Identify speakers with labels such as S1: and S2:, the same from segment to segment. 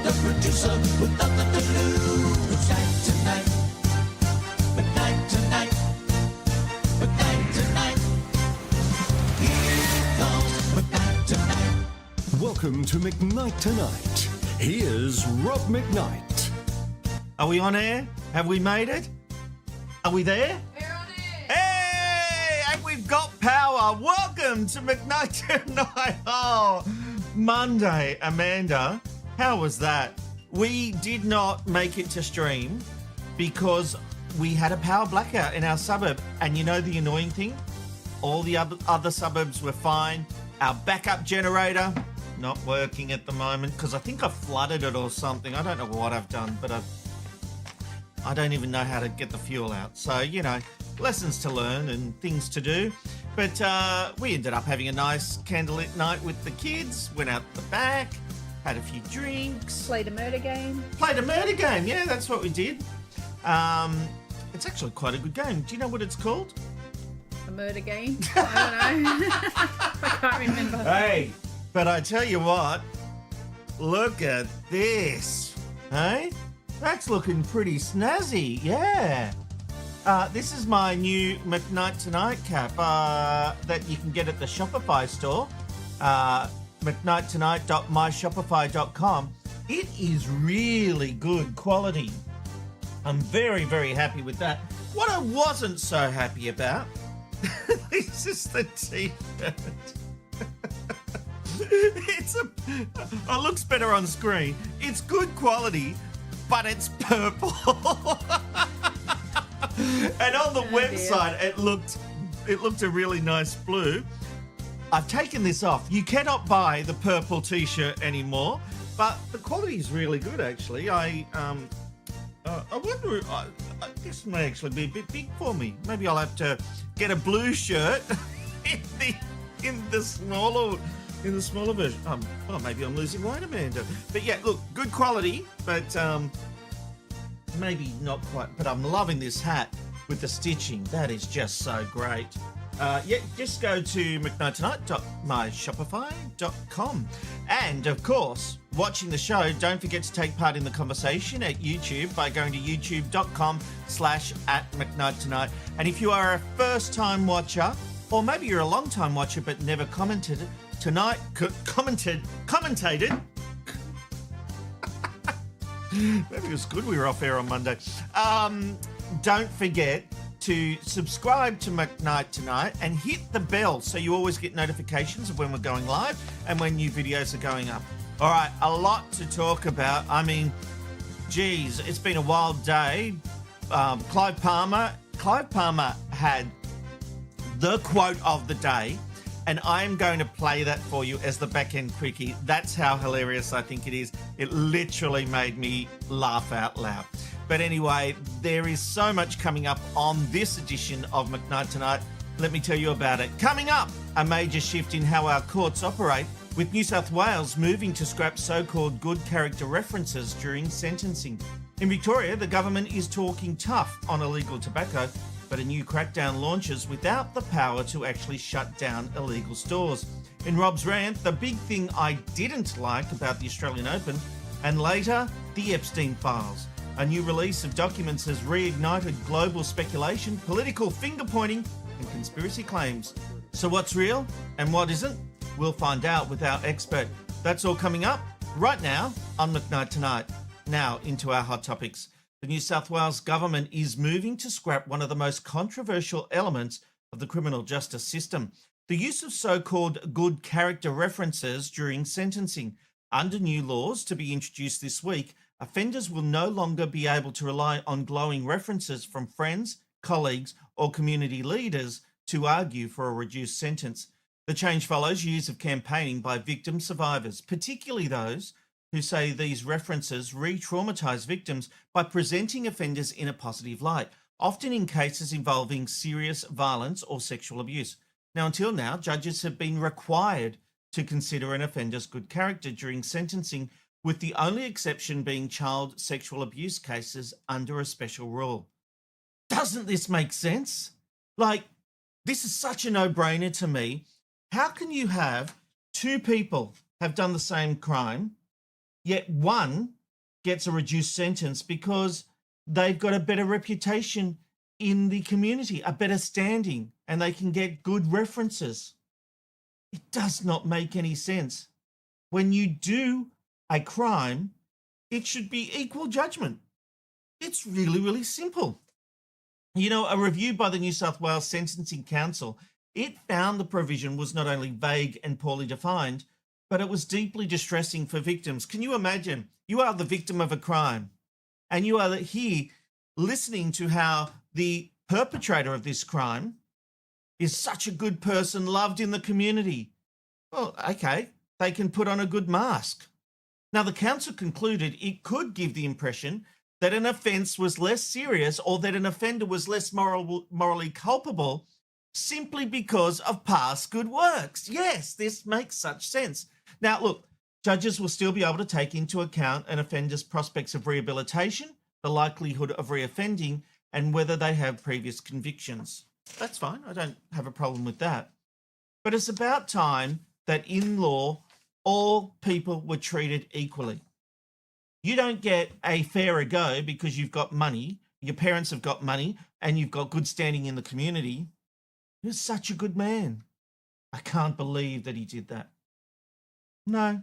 S1: the producer with nothing to lose. McKnight Tonight, McKnight Tonight, McKnight Tonight. Here comes McKnight Tonight.
S2: Welcome to McKnight Tonight. Here's Rob McKnight.
S3: Are we on air? Have we made it? Are we there?
S4: We're on it.
S3: Hey, and we've got power. Welcome to McKnight Tonight. Oh, Monday, Amanda. How was that? We did not make it to stream because we had a power blackout in our suburb. And you know the annoying thing? All the other suburbs were fine. Our backup generator, not working at the moment because I think I flooded it or something. I don't know what I've done, but I don't even know how to get the fuel out. So, you know, lessons to learn and things to do. But we ended up having a nice candlelit night with the kids, went out the back, had a few drinks.
S4: Played a murder game.
S3: Played a murder game, yeah, that's what we did. It's actually quite a good game. Do you know what it's called?
S4: A murder game? I don't know. I can't remember.
S3: Hey, but I tell you what, look at this, hey? That's looking pretty snazzy, yeah. This is my new McKnight Tonight cap that you can get at the Shopify store, McKnightTonight.myshopify.com. It is really good quality. I'm very, very happy with that. What I wasn't so happy about, this is the t-shirt. It looks better on screen. It's good quality, but it's purple. And on the website, it looked a really nice blue. I've taken this off. You cannot buy the purple t-shirt anymore, but the quality is really good, actually. I wonder, this may actually be a bit big for me. Maybe I'll have to get a blue shirt in the smaller version. Well, maybe I'm losing weight, Amanda. But yeah, look, good quality, but maybe not quite. But I'm loving this hat with the stitching. That is just so great. Yeah, just go to McKnightTonight.myshopify.com. And of course, watching the show, don't forget to take part in the conversation at YouTube by going to youtube.com/@McKnightTonight. And if you are a first-time watcher, or maybe you're a long-time watcher but never commentated, commentated. Maybe it was good we were off air on Monday. Don't forget to subscribe to McKnight Tonight and hit the bell so you always get notifications of when we're going live and when new videos are going up. All right, a lot to talk about. I mean, geez, it's been a wild day. Clive Palmer had the quote of the day, and I'm going to play that for you as the back-end quickie. That's how hilarious I think it is. It literally made me laugh out loud. But anyway, there is so much coming up on this edition of McKnight Tonight. Let me tell you about it. Coming up, a major shift in how our courts operate, with New South Wales moving to scrap so-called good character references during sentencing. In Victoria, the government is talking tough on illegal tobacco, but a new crackdown launches without the power to actually shut down illegal stores. In Rob's Rant, the big thing I didn't like about the Australian Open, and later, the Epstein files. A new release of documents has reignited global speculation, political finger-pointing, and conspiracy claims. So what's real and what isn't? We'll find out with our expert. That's all coming up right now on McKnight Tonight. Now, into our hot topics. The New South Wales government is moving to scrap one of the most controversial elements of the criminal justice system, the use of so-called good character references during sentencing. Under new laws to be introduced this week, offenders will no longer be able to rely on glowing references from friends, colleagues, or community leaders to argue for a reduced sentence. The change follows years of campaigning by victim survivors, particularly those who say these references re-traumatise victims by presenting offenders in a positive light, often in cases involving serious violence or sexual abuse. Now, until now, judges have been required to consider an offender's good character during sentencing, with the only exception being child sexual abuse cases under a special rule. Doesn't this make sense? Like, this is such a no-brainer to me. How can you have two people have done the same crime yet one gets a reduced sentence because they've got a better reputation in the community, a better standing, and they can get good references. It does not make any sense. When you do a crime, it should be equal judgment. It's really, really simple. You know, a review by the New South Wales Sentencing Council, it found the provision was not only vague and poorly defined, but it was deeply distressing for victims. Can you imagine? You are the victim of a crime, and you are here listening to how the perpetrator of this crime is such a good person, loved in the community. Well, okay, they can put on a good mask. Now, the council concluded it could give the impression that an offence was less serious or that an offender was less morally culpable simply because of past good works. Yes, this makes such sense. Now, look, judges will still be able to take into account an offender's prospects of rehabilitation, the likelihood of reoffending, and whether they have previous convictions. That's fine. I don't have a problem with that. But it's about time that in law, all people were treated equally. You don't get a fairer go because you've got money, your parents have got money, and you've got good standing in the community. You're such a good man. I can't believe that he did that. No.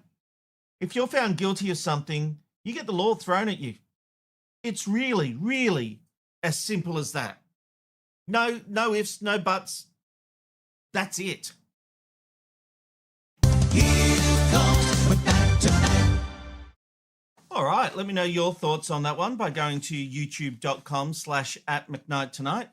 S3: If you're found guilty of something, you get the law thrown at you. It's really, really as simple as that. No ifs, no buts. That's it.
S1: Here comes McKnight Tonight.
S3: All right, let me know your thoughts on that one by going to youtube.com/@McKnightTonight.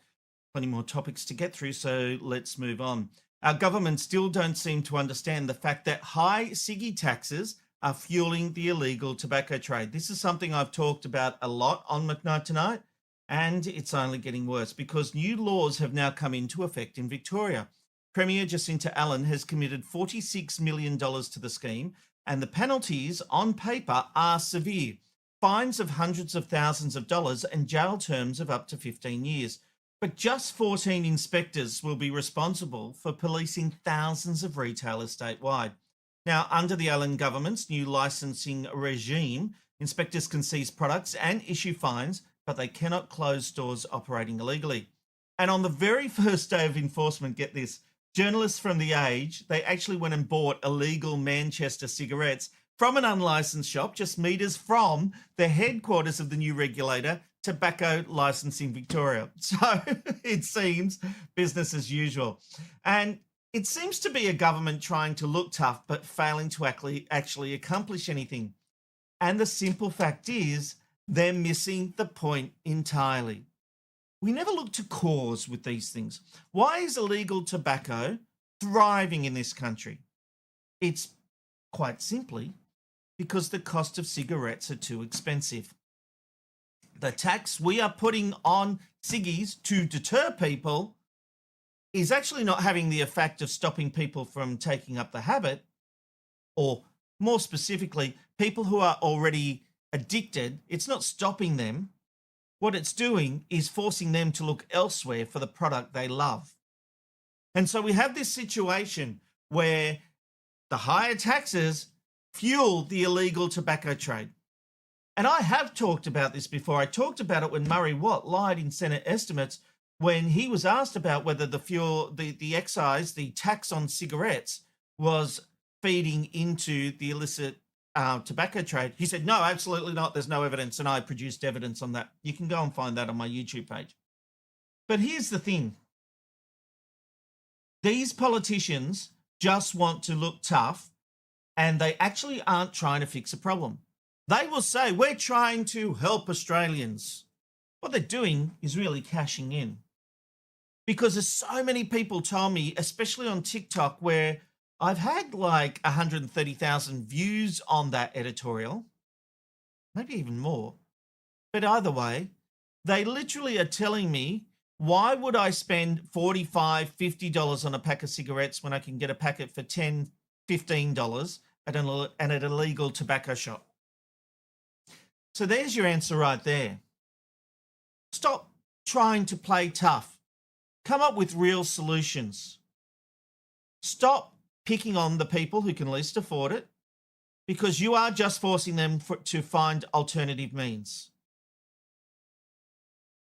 S3: Plenty more topics to get through, so let's move on. Our government still don't seem to understand the fact that high ciggy taxes are fueling the illegal tobacco trade. This is something I've talked about a lot on McKnight Tonight, and it's only getting worse because new laws have now come into effect in Victoria. Premier Jacinta Allen has committed $46 million to the scheme, and the penalties on paper are severe. Fines of hundreds of thousands of dollars and jail terms of up to 15 years. But just 14 inspectors will be responsible for policing thousands of retailers statewide. Now, under the Allen government's new licensing regime, inspectors can seize products and issue fines, but they cannot close stores operating illegally. And on the very first day of enforcement, get this, journalists from The Age, they actually went and bought illegal Manchester cigarettes from an unlicensed shop just metres from the headquarters of the new regulator, Tobacco Licensing Victoria. So it seems business as usual. And it seems to be a government trying to look tough but failing to actually accomplish anything. And the simple fact is they're missing the point entirely. We never look to cause with these things. Why is illegal tobacco thriving in this country? It's quite simply because the cost of cigarettes are too expensive. The tax we are putting on ciggies to deter people is actually not having the effect of stopping people from taking up the habit, or more specifically, people who are already addicted. It's not stopping them. What it's doing is forcing them to look elsewhere for the product they love. And so we have this situation where the higher taxes fuel the illegal tobacco trade. And I have talked about this before. I talked about it when Murray Watt lied in Senate estimates when he was asked about whether the excise, the tax on cigarettes was feeding into the illicit tobacco trade. He said, no, absolutely not. There's no evidence. And I produced evidence on that. You can go and find that on my YouTube page. But here's the thing. These politicians just want to look tough, and they actually aren't trying to fix a problem. They will say, we're trying to help Australians. What they're doing is really cashing in. Because there's so many people tell me, especially on TikTok, where I've had like 130,000 views on that editorial, maybe even more. But either way, they literally are telling me, why would I spend $45, $50 on a pack of cigarettes when I can get a packet for $10, $15 at an illegal tobacco shop? So there's your answer right there. Stop trying to play tough. Come up with real solutions. Stop picking on the people who can least afford it, because you are just forcing them to find alternative means.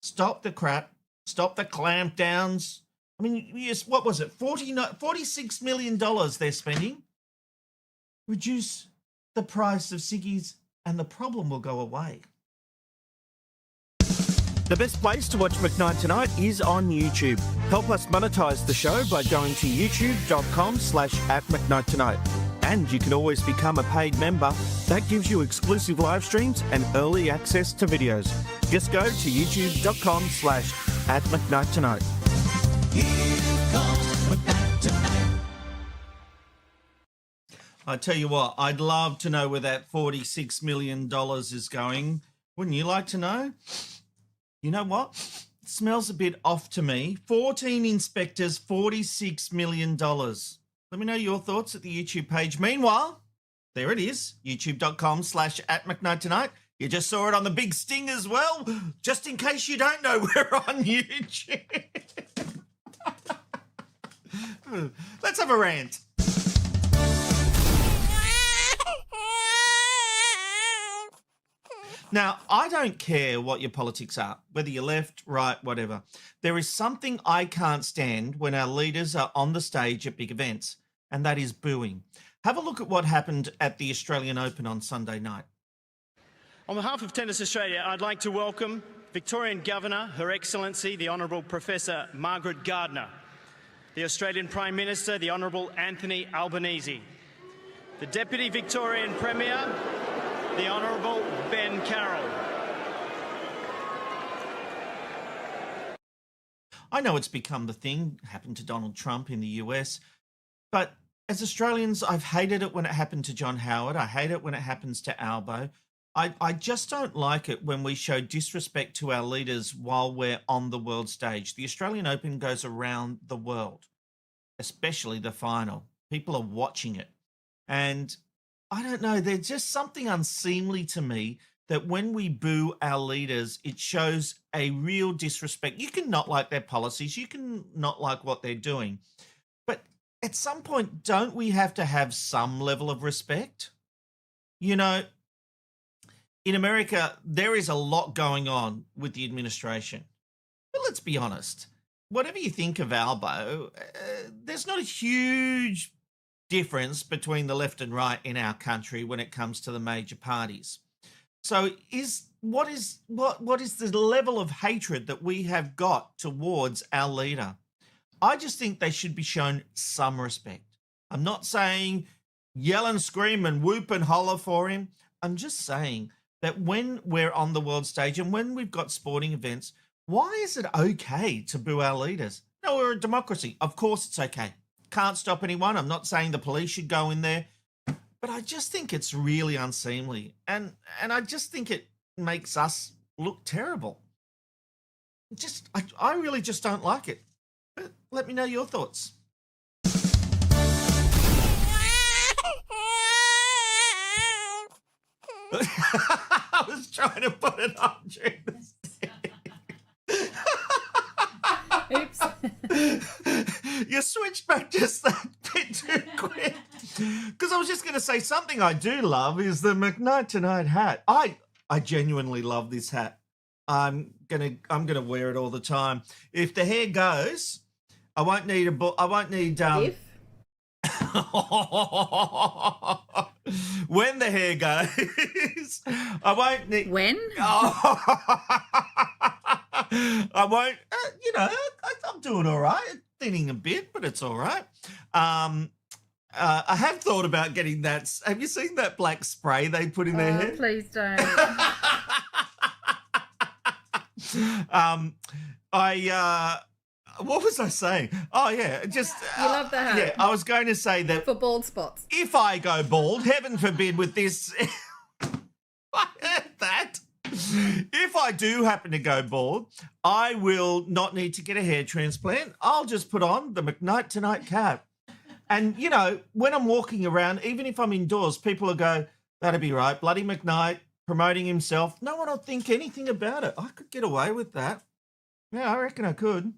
S3: Stop the crap. Stop the clampdowns. I mean, yes, what was it? $46 million they're spending. Reduce the price of ciggies and the problem will go away.
S5: The best place to watch McKnight Tonight is on YouTube. Help us monetize the show by going to youtube.com/@McKnight Tonight. And you can always become a paid member. That gives you exclusive live streams and early access to videos. Just go to youtube.com/@McKnight Tonight.
S1: Here comes McKnight Tonight.
S3: I tell you what, I'd love to know where that $46 million is going. Wouldn't you like to know? You know what? It smells a bit off to me. 14 inspectors, $46 million. Let me know your thoughts at the YouTube page. Meanwhile, there it is, youtube.com/@McKnight Tonight. You just saw it on the big sting as well. Just in case you don't know, we're on YouTube. Let's have a rant. Now, I don't care what your politics are, whether you're left, right, whatever. There is something I can't stand when our leaders are on the stage at big events, and that is booing. Have a look at what happened at the Australian Open on Sunday night.
S6: On behalf of Tennis Australia, I'd like to welcome Victorian Governor, Her Excellency, the Honourable Professor Margaret Gardner, the Australian Prime Minister, the Honourable Anthony Albanese, the Deputy Victorian Premier, the Honourable Ben Carroll.
S3: I know it's become the thing, happened to Donald Trump in the US, but as Australians, I've hated it when it happened to John Howard. I hate it when it happens to Albo. I just don't like it when we show disrespect to our leaders while we're on the world stage. The Australian Open goes around the world, especially the final. People are watching it. And I don't know, there's just something unseemly to me that when we boo our leaders, it shows a real disrespect. You can not like their policies, you can not like what they're doing, but at some point, don't we have to have some level of respect? You know, in America, there is a lot going on with the administration. But let's be honest, whatever you think of Albo, there's not a huge difference between the left and right in our country when it comes to the major parties. So what is the level of hatred that we have got towards our leader? I just think they should be shown some respect. I'm not saying yell and scream and whoop and holler for him. I'm just saying that when we're on the world stage and when we've got sporting events, why is it okay to boo our leaders? No, we're a democracy. Of course it's okay. Can't stop anyone. I'm not saying the police should go in there, but I just think it's really unseemly. And I just think it makes us look terrible. I really just don't like it. But let me know your thoughts. I was trying to put it on during this.
S4: Oops.
S3: You switched back just that bit too quick. Because I was just going to say something I do love is the McKnight Tonight hat. I genuinely love this hat. I'm gonna wear it all the time. If the hair goes, I won't need
S4: If?
S3: when the hair goes, I won't need.
S4: When?
S3: I won't. I'm doing all right. Thinning a bit, but it's all right. I have thought about getting that. Have you seen that black spray they put in their hair?
S4: Please don't.
S3: What was I saying? Oh yeah, just
S4: You love the hat.
S3: Yeah, I was going to say that
S4: For bald spots.
S3: if I go bald, heaven forbid with this. I heard that. If I do happen to go bald, I will not need to get a hair transplant. I'll just put on the McKnight Tonight cap. And, when I'm walking around, even if I'm indoors, people will go, that'd be right. Bloody McKnight promoting himself. No one will think anything about it. I could get away with that. Yeah, I reckon I could.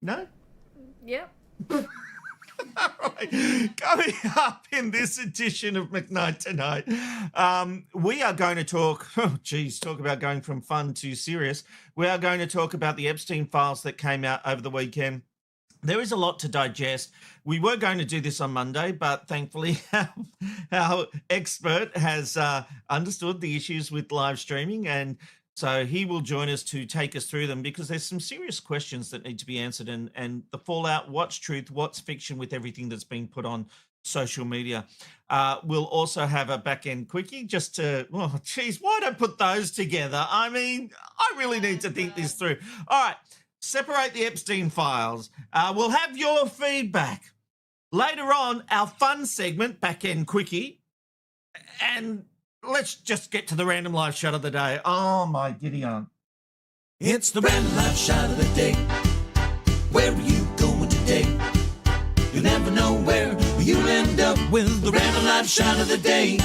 S3: No?
S4: Yep.
S3: Right. Coming up in this edition of McKnight Tonight, we are going to talk, talk about going from fun to serious. We are going to talk about the Epstein files that came out over the weekend. There is a lot to digest. We were going to do this on Monday, but thankfully our expert has understood the issues with live streaming, and so he will join us to take us through them, because there's some serious questions that need to be answered, and the fallout, what's truth, what's fiction with everything that's been put on social media. We'll also have a back-end quickie just to, why don't put those together? I mean, I really need to think this through. All right, separate the Epstein files. We'll have your feedback. Later on, our fun segment, back-end quickie, and let's just get to the random live shot of the day. Oh, my giddy aunt.
S1: It's the random live shot of the day. Where are you going today? You'll never know where you'll end up with the random live shot of the day.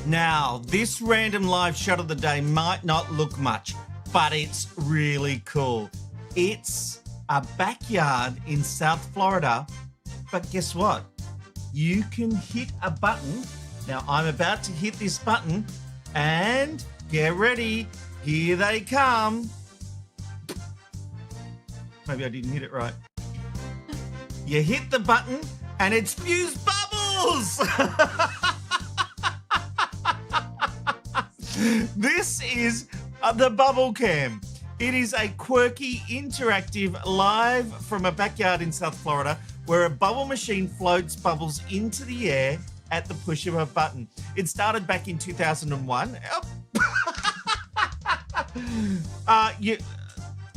S3: Now, this random live shot of the day might not look much, but it's really cool. It's a backyard in South Florida, but guess what? You can hit a button. Now, I'm about to hit this button, and get ready. Here they come. Maybe I didn't hit it right. You hit the button, and it spews bubbles. This is the Bubble Cam. It is a quirky, interactive, live from a backyard in South Florida, where a bubble machine floats bubbles into the air at the push of a button. It started back in 2001.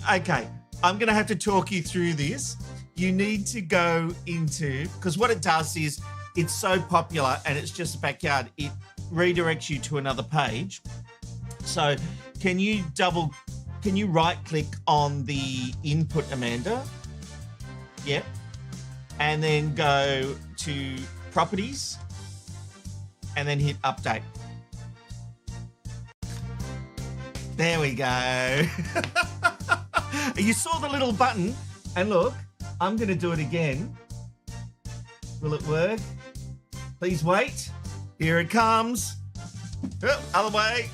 S3: Okay, I'm going to have to talk you through this. You need to go into, because what it does is, it's so popular and it's just a backyard, it redirects you to another page. So can you right click on the input, Amanda? Yep. And then go to properties and then hit update. There we go. You saw the little button, and look, I'm going to do it again. Will it work? Please wait. Here it comes. Oh, other way.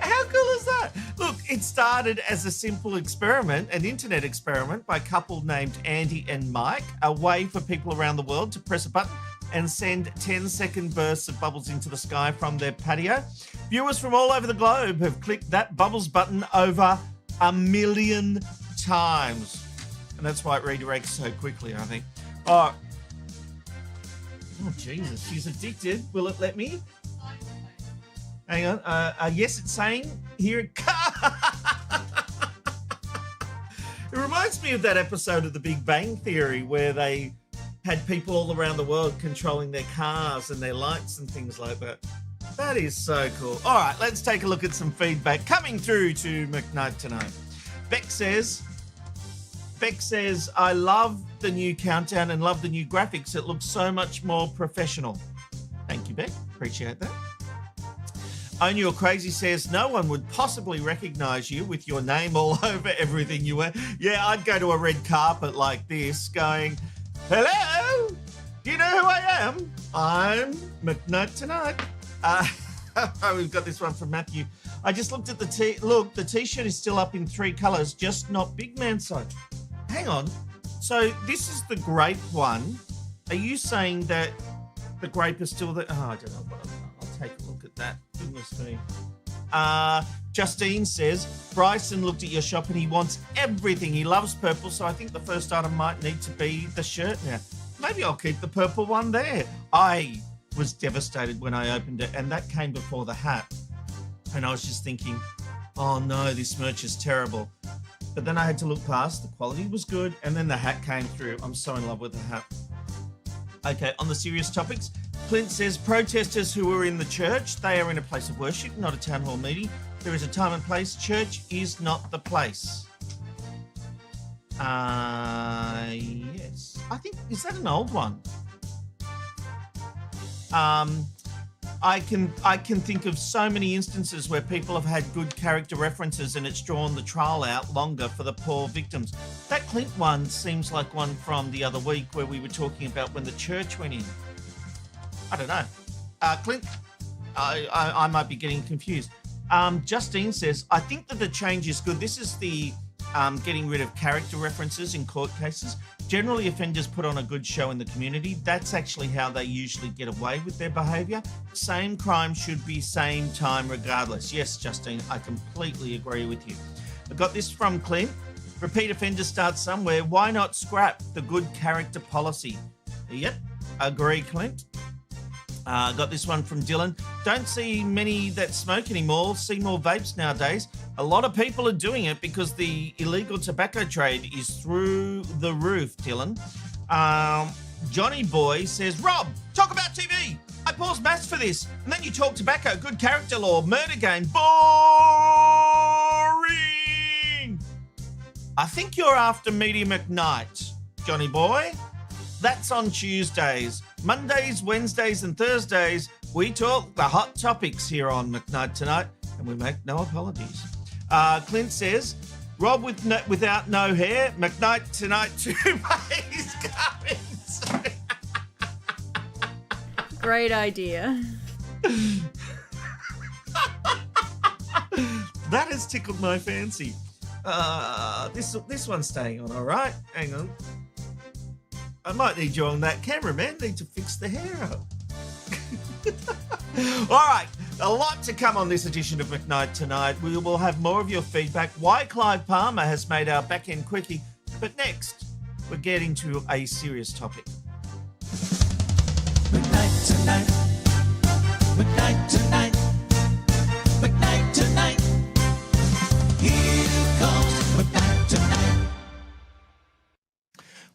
S3: How cool is that? Look, it started as a simple experiment, an internet experiment by a couple named Andy and Mike, a way for people around the world to press a button and send 10-second bursts of bubbles into the sky from their patio. Viewers from all over the globe have clicked that bubbles button over 1 million times. And that's why it redirects so quickly, I think. Oh, Jesus, she's addicted. Will it let me? Hang on. Yes, it's saying here it comes. It reminds me of that episode of The Big Bang Theory where they had people all around the world controlling their cars and their lights and things like that. That is so cool. All right, let's take a look at some feedback coming through to McKnight Tonight. Beck says, I love the new countdown and love the new graphics. It looks so much more professional. Thank you, Beck. Appreciate that. Own Your Crazy says, no one would possibly recognize you with your name all over everything you wear. Yeah, I'd go to a red carpet like this going, hello, do you know who I am? I'm McKnight Tonight. We've got this one from Matthew. I just looked at the the t-shirt is still up in 3 colors, just not big man size. Hang on. So this is the grape one. Are you saying that the grape is still there? Oh, I don't know. I'll take a look at that. Goodness me. Justine says, Bryson looked at your shop and he wants everything. He loves purple, so I think the first item might need to be the shirt now. Maybe I'll keep the purple one there. I was devastated when I opened it, and that came before the hat. And I was just thinking, oh no, this merch is terrible. But then I had to look past, the quality was good, and then the hat came through. I'm so in love with the hat. Okay, on the serious topics, Clint says, protesters who are in the church, they are in a place of worship, not a town hall meeting. There is a time and place. Church is not the place. Yes. I think, is that an old one? I can think of so many instances where people have had good character references and it's drawn the trial out longer for the poor victims. That Clint one seems like one from the other week where we were talking about when the church went in. I don't know. Clint, I might be getting confused. Justine says, I think that the change is good. This is the getting rid of character references in court cases. Generally, offenders put on a good show in the community. That's actually how they usually get away with their behaviour. Same crime should be same time regardless. Yes, Justine, I completely agree with you. I got this from Clint. Repeat offenders start somewhere. Why not scrap the good character policy? Yep, agree, Clint. Got this one from Dylan. Don't see many that smoke anymore. See more vapes nowadays. A lot of people are doing it because the illegal tobacco trade is through the roof, Dylan. Johnny Boy says, Rob, talk about TV. I paused maths for this. And then you talk tobacco, good character law, murder game. Boring. I think you're after Media McKnight, Johnny Boy. That's on Tuesdays. Mondays, Wednesdays and Thursdays, we talk the hot topics here on McKnight Tonight, and we make no apologies. Clint says, Rob without no hair, McKnight Tonight 2 ways coming soon.
S4: Great idea.
S3: That has tickled my fancy. This one's staying on, all right? Hang on. I might need you on that camera, man. Need to fix the hair up. All right, a lot to come on this edition of McKnight Tonight. We will have more of your feedback. Why Clive Palmer has made our back end quickie. But next, we're getting to a serious topic.
S1: McKnight Tonight. McKnight Tonight. McKnight Tonight. Here comes McKnight Tonight.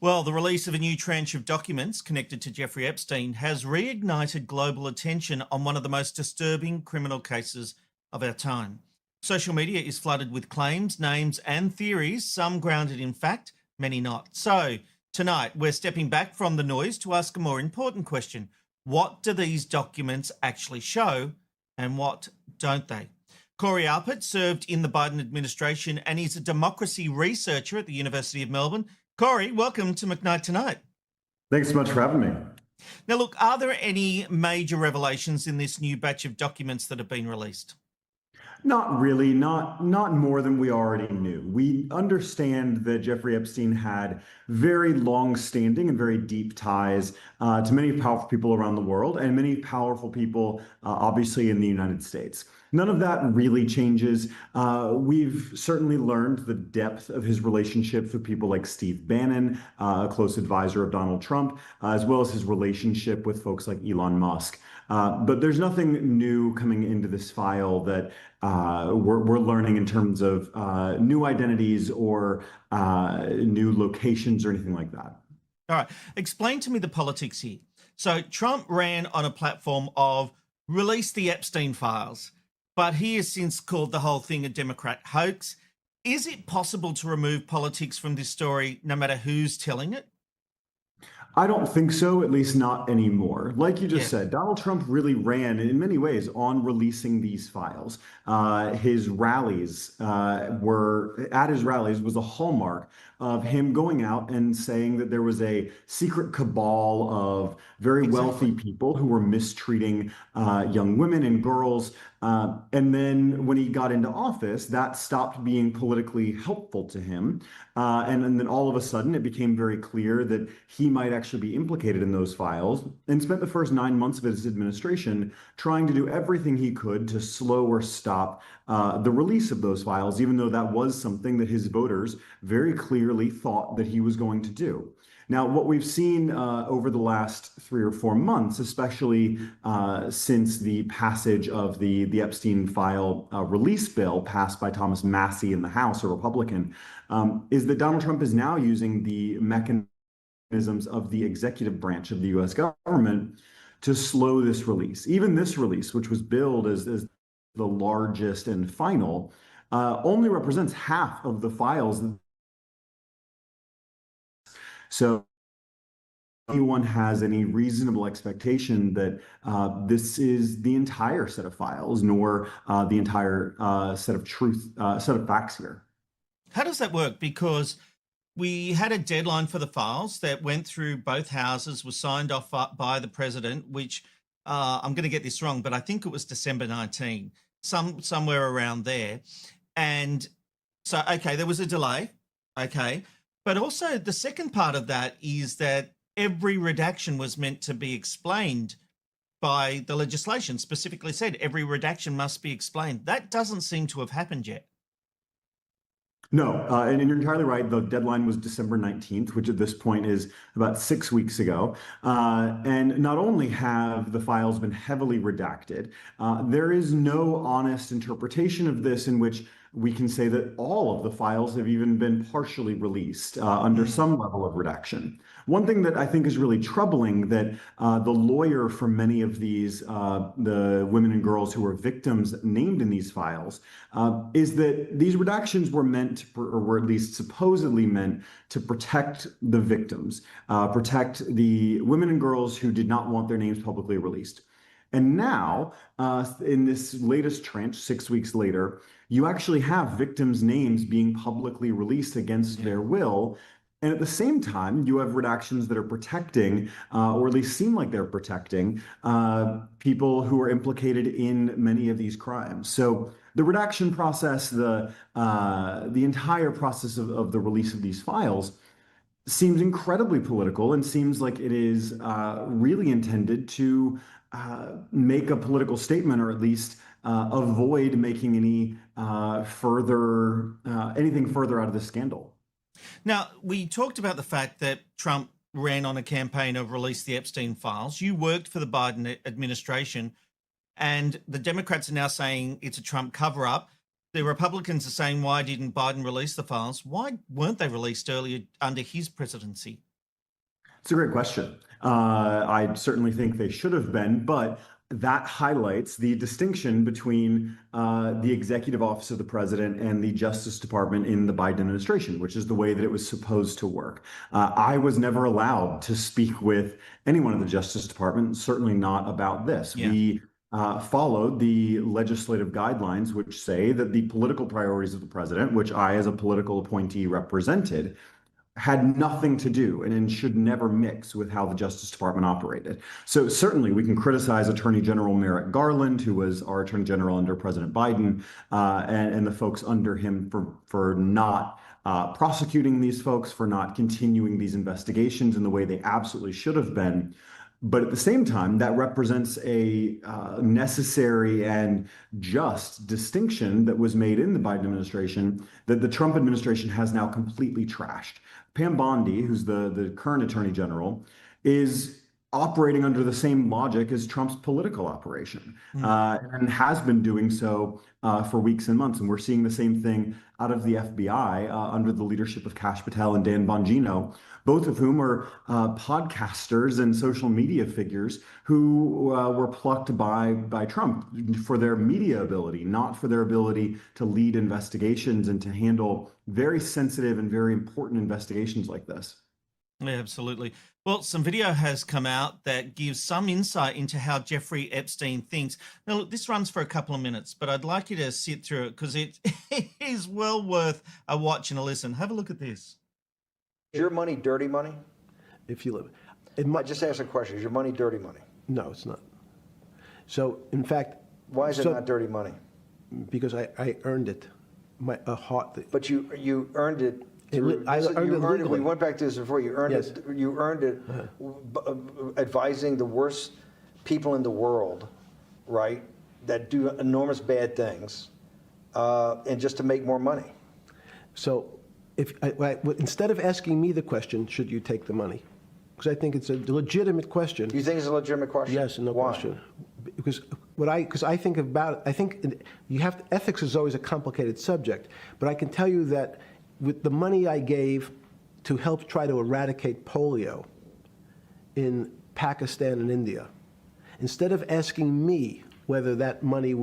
S3: Well, the release of a new tranche of documents connected to Jeffrey Epstein has reignited global attention on one of the most disturbing criminal cases of our time. Social media is flooded with claims, names and theories, some grounded in fact, many not. So tonight, we're stepping back from the noise to ask a more important question. What do these documents actually show and what don't they? Corey Alpert served in the Biden administration and is a democracy researcher at the University of Melbourne. Corey, welcome to McKnight Tonight.
S7: Thanks so much for having me.
S3: Now, look, are there any major revelations in this new batch of documents that have been released?
S7: Not really, not more than we already knew. We understand that Jeffrey Epstein had very long-standing and very deep ties to many powerful people around the world and many powerful people, obviously, in the United States. None of that really changes. We've certainly learned the depth of his relationships with people like Steve Bannon, a close advisor of Donald Trump, as well as his relationship with folks like Elon Musk. But there's nothing new coming into this file that we're learning in terms of new identities or new locations or anything like that.
S3: All right. Explain to me the politics here. So Trump ran on a platform of release the Epstein files, but he has since called the whole thing a Democrat hoax. Is it possible to remove politics from this story no matter who's telling it?
S7: I don't think so, at least not anymore. Like you just said, Donald Trump really ran in many ways on releasing these files. His rallies was a hallmark of him going out and saying that there was a secret cabal of very wealthy people who were mistreating young women and girls. And then when he got into office, that stopped being politically helpful to him. And then all of a sudden, it became very clear that he might actually be implicated in those files, and spent the first 9 months of his administration trying to do everything he could to slow or stop the release of those files, even though that was something that his voters very clearly thought that he was going to do. Now, what we've seen over the last 3 or 4 months, especially since the passage of the Epstein file release bill passed by Thomas Massie in the House, a Republican, is that Donald Trump is now using the mechanisms of the executive branch of the U.S. government to slow this release. Even this release, which was billed as the largest and final, only represents half of the files. So anyone has any reasonable expectation that this is the entire set of files, nor the entire set of facts here.
S3: How does that work? Because we had a deadline for the files that went through both houses, was signed off by the president, which I'm going to get this wrong, but I think it was December 19, somewhere around there. And so, okay, there was a delay. Okay. But also the second part of that is that every redaction was meant to be explained by the legislation, specifically said every redaction must be explained. That doesn't seem to have happened yet.
S7: No, and you're entirely right. The deadline was December 19th, which at this point is about 6 weeks ago. And not only have the files been heavily redacted, there is no honest interpretation of this in which we can say that all of the files have even been partially released under some level of redaction. One thing that I think is really troubling that the lawyer for many of these, the women and girls who were victims named in these files, is that these redactions were meant, or were at least supposedly meant, to protect the victims, protect the women and girls who did not want their names publicly released. And now, in this latest tranche, 6 weeks later, you actually have victims' names being publicly released against their will. And at the same time, you have redactions that are protecting, or at least seem like they're protecting, people who are implicated in many of these crimes. So the redaction process, the entire process of the release of these files seems incredibly political and seems like it is really intended to make a political statement, or at least avoid making any anything further out of this scandal.
S3: Now, we talked about the fact that Trump ran on a campaign of release the Epstein files. You worked for the Biden administration, and the Democrats are now saying it's a Trump cover-up. The Republicans are saying, why didn't Biden release the files? Why weren't they released earlier under his presidency?
S7: It's a great question. I certainly think they should have been, but that highlights the distinction between the executive office of the president and the Justice Department in the Biden administration, which is the way that it was supposed to work. I was never allowed to speak with anyone in the Justice Department, certainly not about this.
S3: Yeah.
S7: We followed the legislative guidelines, which say that the political priorities of the president, which I, as a political appointee, represented, had nothing to do and should never mix with how the Justice Department operated. So certainly we can criticize Attorney General Merrick Garland, who was our Attorney General under President Biden, and the folks under him for not prosecuting these folks, for not continuing these investigations in the way they absolutely should have been. But at the same time, that represents a necessary and just distinction that was made in the Biden administration that the Trump administration has now completely trashed. Pam Bondi, who's the current attorney general, is operating under the same logic as Trump's political operation, and has been doing so for weeks and months. And we're seeing the same thing out of the FBI under the leadership of Kash Patel and Dan Bongino, both of whom are podcasters and social media figures who were plucked by Trump for their media ability, not for their ability to lead investigations and to handle very sensitive and very important investigations like this.
S3: Yeah, absolutely. Well, some video has come out that gives some insight into how Jeffrey Epstein thinks. Now, look, this runs for a couple of minutes, but I'd like you to sit through it because it is well worth a watch and a listen. Have a look at this.
S8: Is your money dirty money?
S9: If you live,
S8: I just asked a question. Is your money dirty money?
S9: No, it's not. So, in fact,
S8: why is it not dirty money?
S9: Because I earned it.
S8: But you earned it.
S9: I earned it legally.
S8: We went back to this before. You earned
S9: Yes.
S8: it. You earned it advising the worst people in the world, right? That do enormous bad things, and just to make more money.
S9: So, instead of asking me the question, should you take the money? Because I think it's a legitimate question.
S8: You think it's a legitimate question?
S9: Yes, no
S8: Why?
S9: question. Because I think about it, I think ethics is always a complicated subject, but I can tell you that with the money I gave to help try to eradicate polio in Pakistan and India, instead of asking me whether that money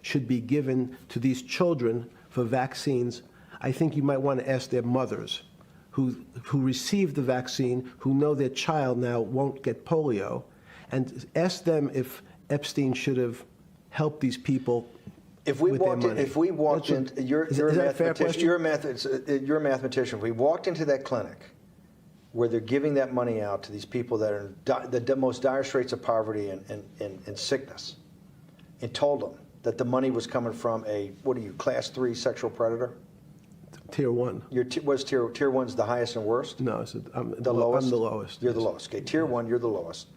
S9: should be given to these children for vaccines, I think you might want to ask their mothers who received the vaccine, who know their child now won't get polio, and ask them if Epstein should have helped these people.
S8: If we walked in, you're a mathematician. If we walked into that clinic where they're giving that money out to these people that are in the most dire straits of poverty and sickness, and told them that the money was coming from a, what are you, class 3 sexual predator?
S9: Tier 1.
S8: Was tier 1's the highest and worst?
S9: No, I'm
S8: the lowest.
S9: I'm the lowest.
S8: You're the lowest. Okay, tier 1, you're the lowest.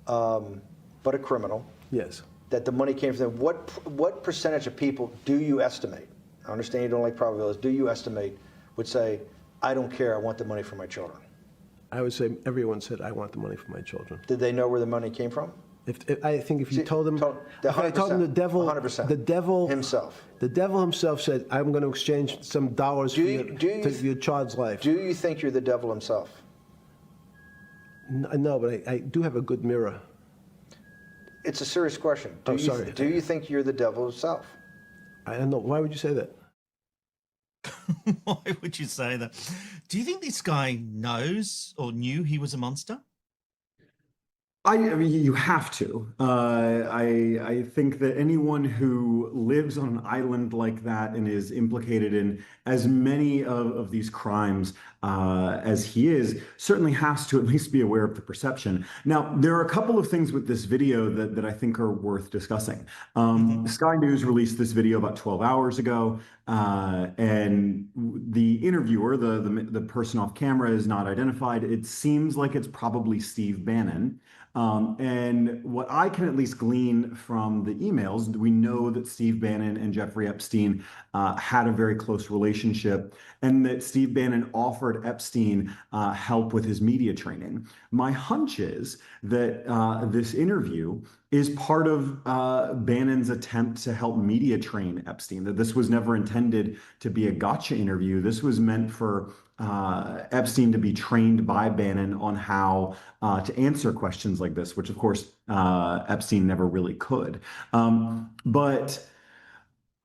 S8: But a criminal.
S9: Yes.
S8: That the money came from them. What percentage of people do you estimate? I understand you don't like probabilities. Do you estimate would say, I don't care, I want the money for my children?
S9: I would say everyone said, I want the money for my children.
S8: Did they know where the money came from?
S9: I think if you told them, if I told them the devil,
S8: 100%.
S9: the devil
S8: himself.
S9: The devil himself said, I'm going to exchange some dollars for your child's life.
S8: Do you think you're the devil himself?
S9: No, but I do have a good mirror.
S8: It's a serious question.
S9: Sorry.
S8: Do you think you're the devil himself?
S9: I don't know. Why would you say that?
S3: Why would you say that? Do you think this guy knows or knew he was a monster?
S7: I mean, you have to. I think that anyone who lives on an island like that and is implicated in as many of these crimes as he is certainly has to at least be aware of the perception. Now, there are a couple of things with this video that I think are worth discussing. Sky News released this video about 12 hours ago, and the interviewer, the person off camera, is not identified. It seems like it's probably Steve Bannon. And what I can at least glean from the emails, we know that Steve Bannon and Jeffrey Epstein had a very close relationship, and that Steve Bannon offered Epstein help with his media training. My hunch is that this interview is part of Bannon's attempt to help media train Epstein, that this was never intended to be a gotcha interview. This was meant for Epstein to be trained by Bannon on how to answer questions like this, which of course Epstein never really could. But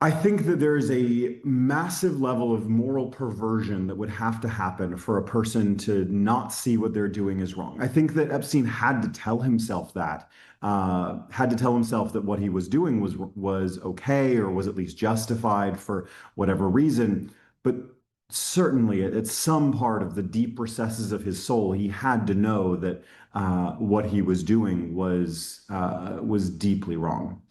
S7: I think that there is a massive level of moral perversion that would have to happen for a person to not see what they're doing is wrong. I think that Epstein had to tell himself that, what he was doing was okay, or was at least justified for whatever reason. But certainly at some part of the deep recesses of his soul, he had to know that what he was doing was deeply wrong.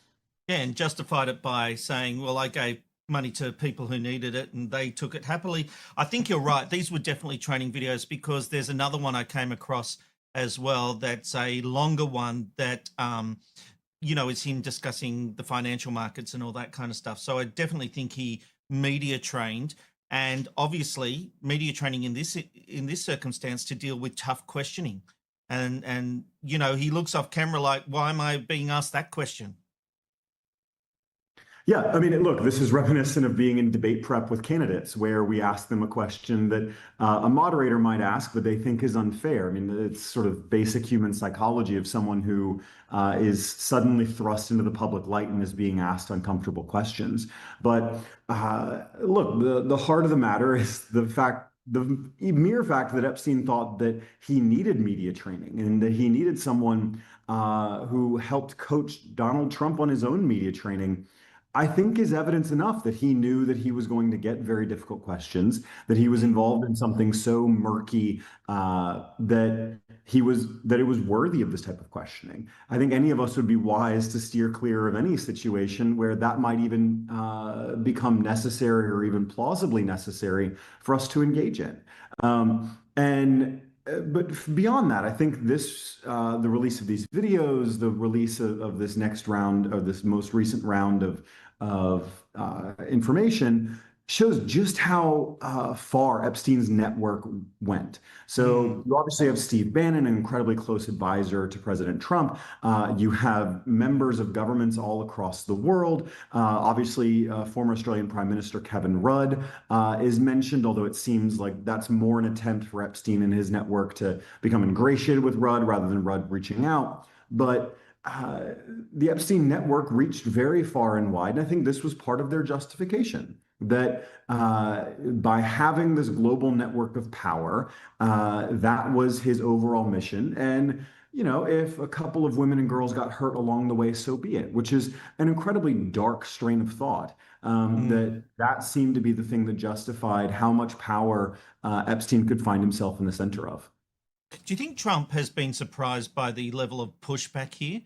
S3: Yeah, and justified it by saying, well, I gave money to people who needed it and they took it happily. I think you're right. These were definitely training videos, because there's another one I came across as well that's a longer one that, is him discussing the financial markets and all that kind of stuff. So I definitely think he media trained, and obviously media training in this circumstance to deal with tough questioning. And he looks off camera like, why am I being asked that question?
S7: Yeah, I mean, look, this is reminiscent of being in debate prep with candidates, where we ask them a question that a moderator might ask, but they think is unfair. I mean, it's sort of basic human psychology of someone who is suddenly thrust into the public light and is being asked uncomfortable questions. But look, the heart of the matter is the mere fact that Epstein thought that he needed media training and that he needed someone who helped coach Donald Trump on his own media training, I think is evidence enough that he knew that he was going to get very difficult questions, that he was involved in something so murky that it was worthy of this type of questioning. I think any of us would be wise to steer clear of any situation where that might even become necessary or even plausibly necessary for us to engage in. But beyond that, I think the release of these videos, the release of this next round, or this most recent round of information, shows just how far Epstein's network went. So you obviously have Steve Bannon, an incredibly close advisor to President Trump. You have members of governments all across the world. Obviously, former Australian Prime Minister Kevin Rudd is mentioned, although it seems like that's more an attempt for Epstein and his network to become ingratiated with Rudd rather than Rudd reaching out. But the Epstein network reached very far and wide, and I think this was part of their justification. that by having this global network of power, that was his overall mission. And if a couple of women and girls got hurt along the way, so be it, which is an incredibly dark strain of thought. That seemed to be the thing that justified how much power Epstein could find himself in the center of.
S3: Do you think Trump has been surprised by the level of pushback here?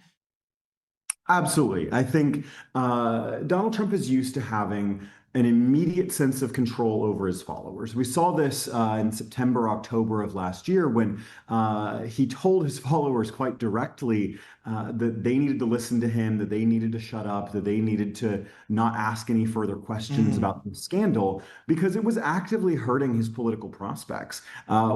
S7: Absolutely. I think Donald Trump is used to having an immediate sense of control over his followers. We saw this in September, October of last year when he told his followers quite directly that they needed to listen to him, that they needed to shut up, that they needed to not ask any further questions about the scandal because it was actively hurting his political prospects.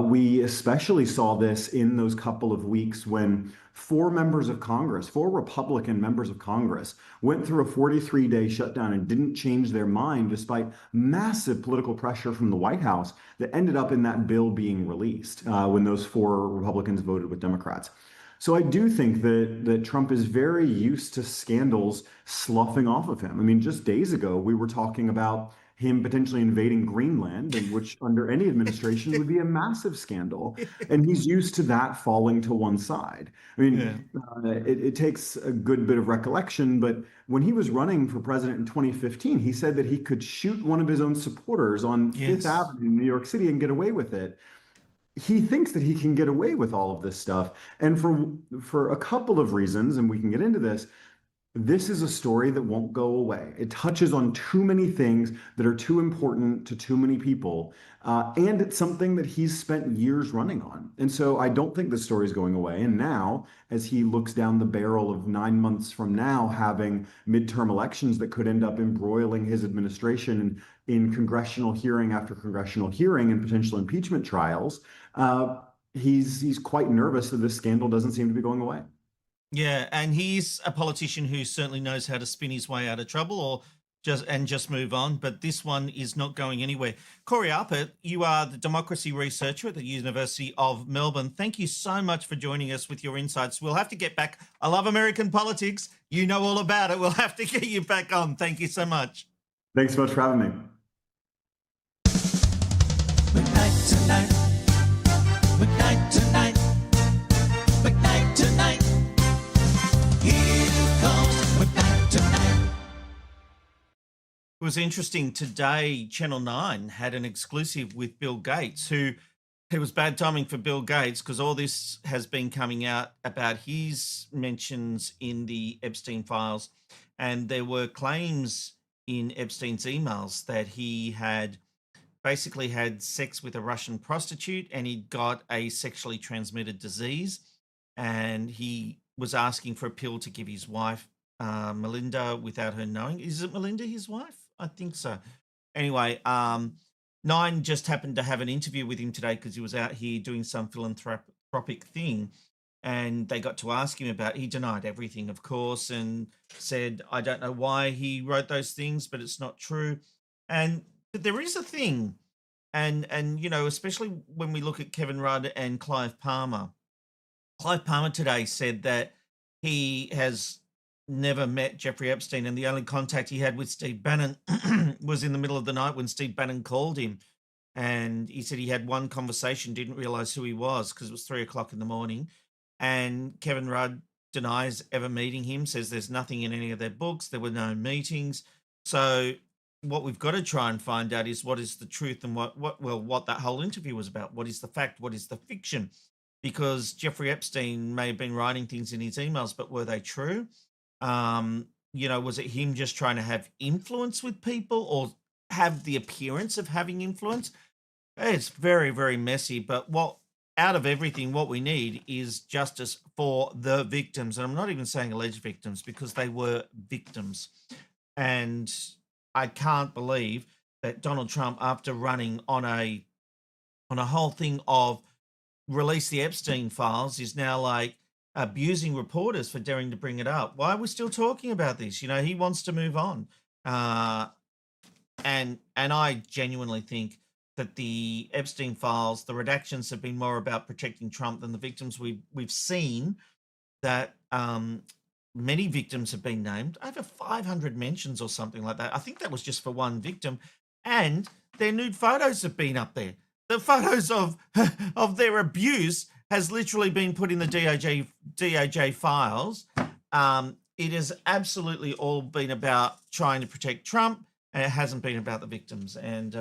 S7: We especially saw this in those couple of weeks when four Republican members of Congress, went through a 43-day shutdown and didn't change their mind despite massive political pressure from the White House that ended up in that bill being released when those four Republicans voted with Democrats. So I do think that Trump is very used to scandals sloughing off of him. I mean, just days ago, we were talking about him potentially invading Greenland, and which under any administration would be a massive scandal. And he's used to that falling to one side. I mean, it takes a good bit of recollection, but when he was running for president in 2015, he said that he could shoot one of his own supporters on Fifth Avenue in New York City and get away with it. He thinks that he can get away with all of this stuff. And for a couple of reasons, and we can get into this is a story that won't go away. It touches on too many things that are too important to too many people. And it's something that he's spent years running on. And so I don't think the story is going away. And now, as he looks down the barrel of 9 months from now, having midterm elections that could end up embroiling his administration in congressional hearing after congressional hearing and potential impeachment trials, he's quite nervous that this scandal doesn't seem to be going away.
S3: Yeah, and he's a politician who certainly knows how to spin his way out of trouble or just move on. But this one is not going anywhere. Corey Arpert, you are the democracy researcher at the University of Melbourne. Thank you so much for joining us with your insights. We'll have to get back. I love American politics. You know all about it. We'll have to get you back on. Thank you so much.
S7: Thanks so much for having me.
S1: McKnight Tonight. McKnight Tonight. McKnight Tonight. Here comes McKnight Tonight.
S3: It was interesting. Today, Channel 9 had an exclusive with Bill Gates, who it was bad timing for Bill Gates because all this has been coming out about his mentions in the Epstein files. And there were claims in Epstein's emails that he had basically had sex with a Russian prostitute and he got a sexually transmitted disease. And he was asking for a pill to give his wife, Melinda, without her knowing. Is it Melinda, his wife? I think so. Anyway, Nine just happened to have an interview with him today because he was out here doing some philanthropic thing. And they got to ask him about, he denied everything, of course, and said, I don't know why he wrote those things, but it's not true. And there is a thing, and especially when we look at Kevin Rudd and Clive Palmer. Clive Palmer today said that he has never met Jeffrey Epstein, and the only contact he had with Steve Bannon was in the middle of the night when Steve Bannon called him. And he said he had one conversation, didn't realize who he was because it was 3 o'clock in the morning. And Kevin Rudd denies ever meeting him, says there's nothing in any of their books. There were no meetings. So what we've got to try and find out is what is the truth and what that whole interview was about. What is the fact? What is the fiction? Because Jeffrey Epstein may have been writing things in his emails, but were they true? Was it him just trying to have influence with people or have the appearance of having influence? It's very, very messy. But out of everything, what we need is justice for the victims. And I'm not even saying alleged victims because they were victims. And I can't believe that Donald Trump, after running on a whole thing of release the Epstein files, is now like abusing reporters for daring to bring it up. Why are we still talking about this? He wants to move on. And I genuinely think that the Epstein files, the redactions have been more about protecting Trump than the victims. We've seen that many victims have been named, over 500 mentions or something like that. I think that was just for one victim. and their nude photos have been up there. The photos of their abuse has literally been put in the DOJ files. It has absolutely all been about trying to protect Trump, and it hasn't been about the victims. And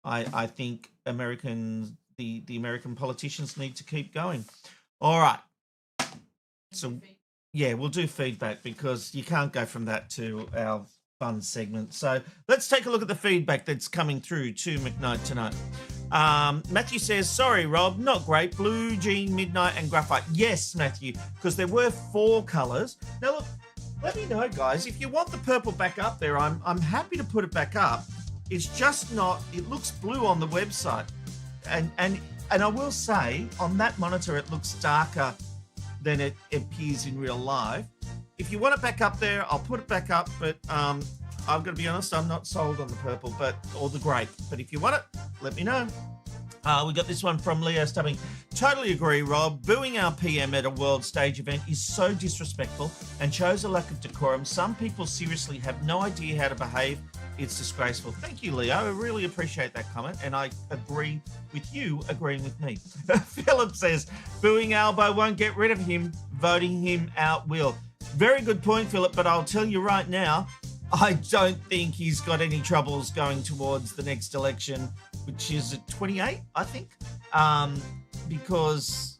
S3: I think the American politicians need to keep going. All right. So, yeah, we'll do feedback because you can't go from that to our fun segment. So let's take a look at the feedback that's coming through to McKnight Tonight. Matthew says, sorry, Rob, not great. Blue, jean, midnight, and graphite. Yes, Matthew, because there were 4 colours. Now, look, let me know, guys, if you want the purple back up there, I'm happy to put it back up. It's just not, it looks blue on the website. And I will say, on that monitor, it looks darker than it appears in real life. If you want it back up there, I'll put it back up, but I'm going to be honest, I'm not sold on the purple or the grey. But if you want it, let me know. We got this one from Leo Stubbing. Totally agree, Rob. Booing our PM at a world stage event is so disrespectful and shows a lack of decorum. Some people seriously have no idea how to behave. It's disgraceful. Thank you, Leo. I really appreciate that comment, and I agree with you agreeing with me. Philip says, booing Albo won't get rid of him. Voting him out will. Very good point, Philip, but I'll tell you right now, I don't think he's got any troubles going towards the next election, which is at 28, I think, because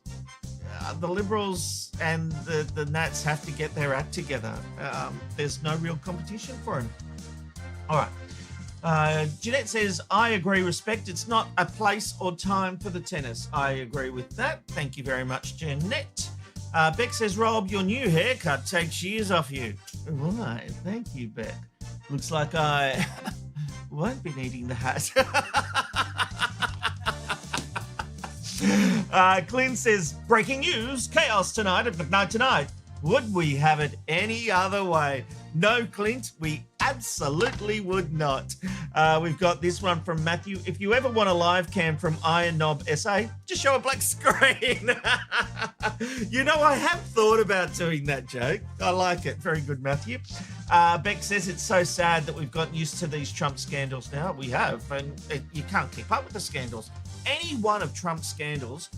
S3: the Liberals and the Nats have to get their act together. There's no real competition for him. All right. Jeanette says, I agree, respect. It's not a place or time for the tennis. I agree with that. Thank you very much, Jeanette. Beck says, Rob, your new haircut takes years off you. Right. Thank you, Beck. Looks like I won't be needing the hat. Clint says, breaking news, chaos tonight at McKnight Tonight. Would we have it any other way? No, Clint, we absolutely would not. We've got this one from Matthew. If you ever want a live cam from Iron Knob SA, just show a black screen. You know, I have thought about doing that joke. I like it. Very good, Matthew. Beck says it's so sad that we've gotten used to these Trump scandals now. We have, and you can't keep up with the scandals. Any one of Trump's scandals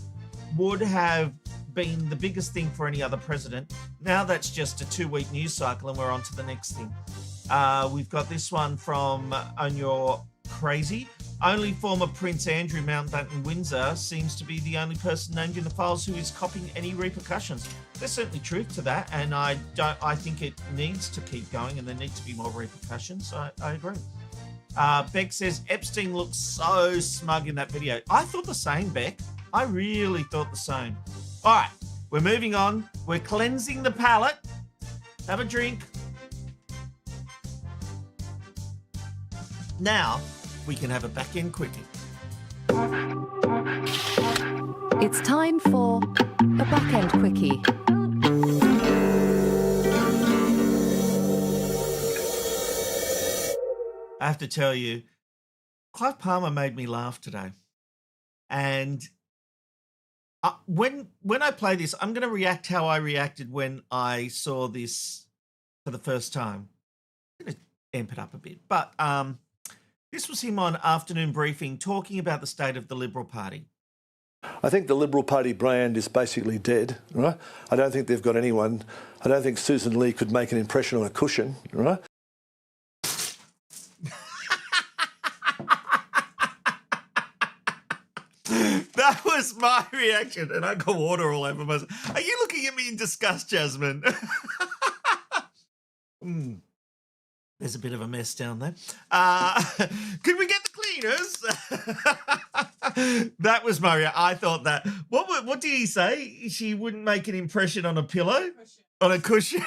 S3: would have been the biggest thing for any other president. Now that's just a 2-week news cycle and we're on to the next thing. We've got this one from On Your Crazy. Only former Prince Andrew Mountbatten Windsor seems to be the only person named in the files who is copying any repercussions. There's certainly truth to that, and I think it needs to keep going and there need to be more repercussions. I agree. Beck says Epstein looks so smug in that video. I thought the same, Beck. I really thought the same. All right, we're moving on. We're cleansing the palate. Have a drink. Now we can have a back-end quickie.
S10: It's time for a back-end quickie.
S3: I have to tell you, Clive Palmer made me laugh today. And when I play this, I'm going to react how I reacted when I saw this for the first time. I'm going to amp it up a bit. But this was him on Afternoon Briefing talking about the state of the Liberal Party.
S11: I think the Liberal Party brand is basically dead, right? I don't think they've got anyone. I don't think Susan Lee could make an impression on a cushion, right?
S3: That was my reaction, and I got water all over myself. Are you looking at me in disgust, Jasmine? There's a bit of a mess down there. Could we get the cleaners? That was my reaction. I thought that. What did he say? She wouldn't make an impression on a pillow? On a cushion?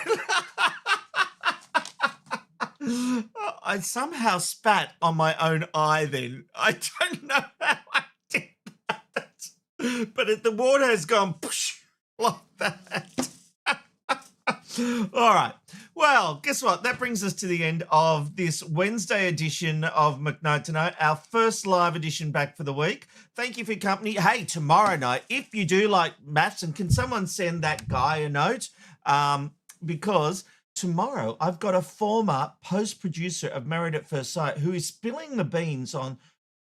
S3: I somehow spat on my own eye then. I don't know how I did that. But the water has gone poosh, like that. All right. Well, guess what? That brings us to the end of this Wednesday edition of McKnight Tonight, our first live edition back for the week. Thank you for your company. Hey, tomorrow night, if you do like maths, and can someone send that guy a note? Because tomorrow, I've got a former post-producer of Married at First Sight who is spilling the beans on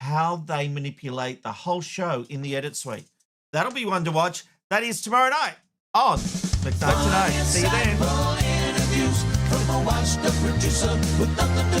S3: how they manipulate the whole show in the edit suite. That'll be one to watch. That is tomorrow night on McKnight Tonight. See you then.
S1: Interviews from a washed-up producer with nothing to